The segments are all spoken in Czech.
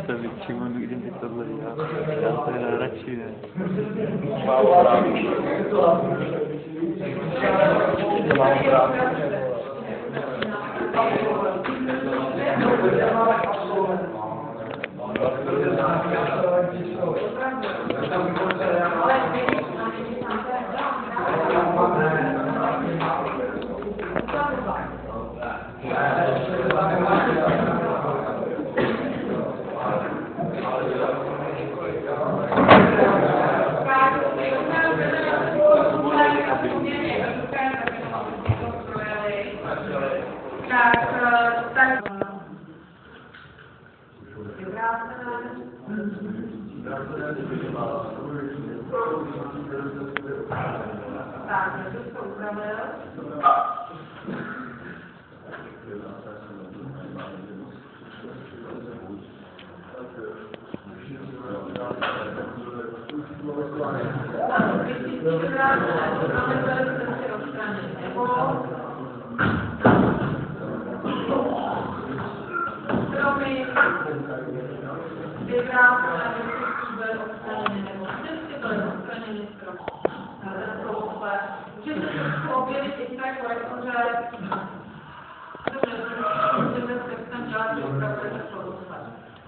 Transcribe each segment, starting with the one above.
To většinou nikdy mi tohle já to je radši, ne?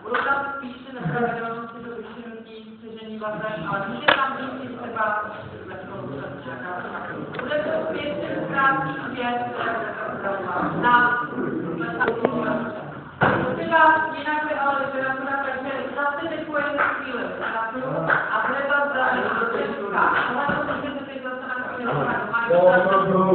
Budou tam spíše nepravidelnosti do vyšinutí střežení vazem, ale může tam být třeba bude to pět krátký věc na jinak je ale literatura, takže zase děkuji za chvíli a bude to zdraví do česká. Ale to můžete teď zase na chvíli vytvářit.